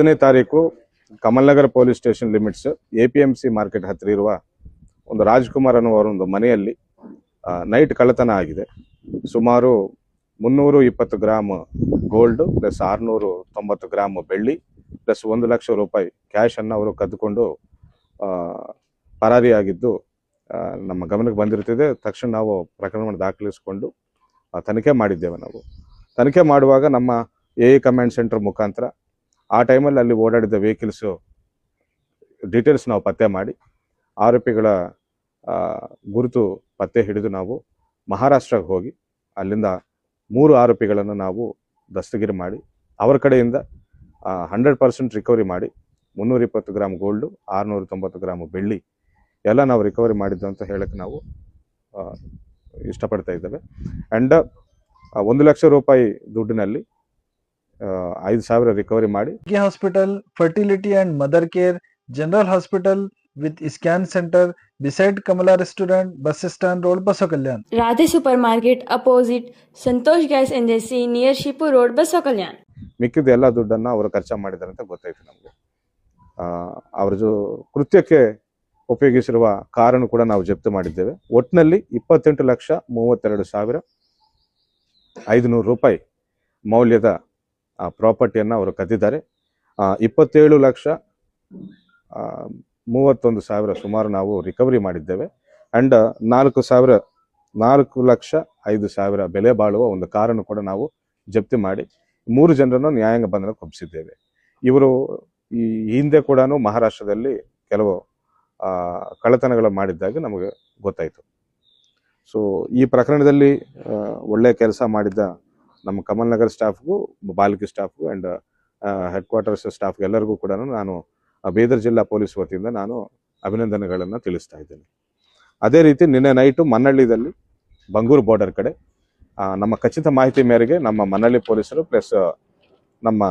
10ನೇ ತಾರೀಕು Kamalnagar police station limits APMC market ಹತ್ತಿರ ಇರುವ ಒಂದು ರಾಜ್ಕುಮಾರ್ ಅನ್ನುವರ ಒಂದು ಮನೆಯಲ್ಲಿ ನೈಟ್ ಕಳ್ಳತನ ಆಗಿದೆ. ಸುಮಾರು 320 ಗ್ರಾಮ್ ಗೋಲ್ಡ್ ಪ್ಲಸ್ 690 ಗ್ರಾಮ್ ಬೆಳ್ಳಿ ಪ್ಲಸ್ 1 ಲಕ್ಷ ರೂಪಾಯಿ ಕ್ಯಾಶ್ ಅನ್ನು ಅವರು ಕದ್ದುಕೊಂಡು ಪರಾರಿಯಾಗಿದ್ದು ನಮ್ಮ ಗಮನಕ್ಕೆ ಬಂದಿರುತ್ತದೆ. ತಕ್ಷಣ ನಾವು ಪ್ರಕರಣವನ್ನು ದಾಖಲಿಸಿಕೊಂಡು ತನಿಖೆ ಮಾಡಿದ್ದೇವೆ. ನಾವು ತನಿಖೆ ಮಾಡುವಾಗ ನಮ್ಮ AE ಕಮಾಂಡ್ ಸೆಂಟರ್ ಮುಖಾಂತರ ಆ ಟೈಮಲ್ಲಿ ಅಲ್ಲಿ ಓಡಾಡಿದ ವೆಹಿಕಲ್ಸ್ ಡೀಟೇಲ್ಸ್ ನಾವು ಪತ್ತೆ ಮಾಡಿ ಆರೋಪಿಗಳ ಗುರುತು ಪತ್ತೆ ಹಿಡಿದು ನಾವು ಮಹಾರಾಷ್ಟ್ರಕ್ಕೆ ಹೋಗಿ ಅಲ್ಲಿಂದ 3 ಆರೋಪಿಗಳನ್ನು ನಾವು ದಸ್ತಗಿರಿ ಮಾಡಿ ಅವರ ಕಡೆಯಿಂದ 100% ರಿಕವರಿ ಮಾಡಿ 320 ಗ್ರಾಮ್ ಗೋಲ್ಡು 690 ಗ್ರಾಮ್ ಬೆಳ್ಳಿ ಎಲ್ಲ ನಾವು ರಿಕವರಿ ಮಾಡಿದ್ದು ಅಂತ ಹೇಳಕ್ಕೆ ನಾವು ಇಷ್ಟಪಡ್ತಾ ಇದ್ದೇವೆ. ಆ್ಯಂಡ್ 1 ಲಕ್ಷ ರೂಪಾಯಿ ದುಡ್ಡಿನಲ್ಲಿ 5,000 ರಿಕವರಿ ಮಾಡಿ hospital, fertility and mother care, general hospital with scan center beside Kamala restaurant, bus stand road, Baso Kalyan. Radhe supermarket opposite Santosh gas agency near Shipu road, Baso Kalyan. ಮಿಕ್ಕಿದ ಎಲ್ಲ ದುಡ್ಡನ್ನು ಅವರು ಖರ್ಚು ಮಾಡಿದ್ದಾರೆ ಅಂತ ಗೊತ್ತಾಯ್ತು ನಮಗೆ. ಅವರ ಕೃತ್ಯಕ್ಕೆ ಉಪಯೋಗಿಸಿರುವ ಕಾರನ್ನು ಕೂಡ ನಾವು ಜಪ್ತಿ ಮಾಡಿದ್ದೇವೆ. ಒಟ್ಟಿನಲ್ಲಿ 28,32,500 ರೂಪಾಯಿ ಮೌಲ್ಯದ ಪ್ರಾಪರ್ಟಿಯನ್ನು ಅವರು ಕದ್ದಿದ್ದಾರೆ. 27,31,000 ಸುಮಾರು ನಾವು ರಿಕವರಿ ಮಾಡಿದ್ದೇವೆ. ಆ್ಯಂಡ್ 4,05,000 ಬೆಲೆ ಬಾಳುವ ಒಂದು ಕಾರನ್ನು ಕೂಡ ನಾವು ಜಪ್ತಿ ಮಾಡಿ 3 ಜನರನ್ನು ನ್ಯಾಯಾಂಗ ಬಂಧನಕ್ಕೆ ಒಪ್ಪಿಸಿದ್ದೇವೆ. ಇವರು ಈ ಹಿಂದೆ ಕೂಡ ಮಹಾರಾಷ್ಟ್ರದಲ್ಲಿ ಕೆಲವು ಕಳ್ಳತನಗಳು ಮಾಡಿದ್ದಾಗಿ ನಮಗೆ ಗೊತ್ತಾಯಿತು. ಸೊ ಈ ಪ್ರಕರಣದಲ್ಲಿ ಒಳ್ಳೆಯ ಕೆಲಸ ಮಾಡಿದ್ದ ನಮ್ಮ ಕಮಲ್ ನಗರ್ ಸ್ಟಾಫ್ಗೂ, ಬಾಲ್ಕಿ ಸ್ಟಾಫ್ಗೂ ಆ್ಯಂಡ್ ಹೆಡ್ ಕ್ವಾರ್ಟರ್ಸ್ ಸ್ಟಾಫ್ಗೆ ಎಲ್ಲರಿಗೂ ಕೂಡ ನಾನು ಬೀದರ್ ಜಿಲ್ಲಾ ಪೊಲೀಸ್ ವತಿಯಿಂದ ನಾನು ಅಭಿನಂದನೆಗಳನ್ನು ತಿಳಿಸ್ತಾ ಇದ್ದೇನೆ. ಅದೇ ರೀತಿ ನಿನ್ನೆ ನೈಟು ಮನ್ನಳ್ಳಿದಲ್ಲಿ ಬಂಗೂರು ಬಾರ್ಡರ್ ಕಡೆ ನಮ್ಮ ಖಚಿತ ಮಾಹಿತಿ ಮೇರೆಗೆ ನಮ್ಮ ಮನ್ನಳ್ಳಿ ಪೊಲೀಸರು ಪ್ಲಸ್ ನಮ್ಮ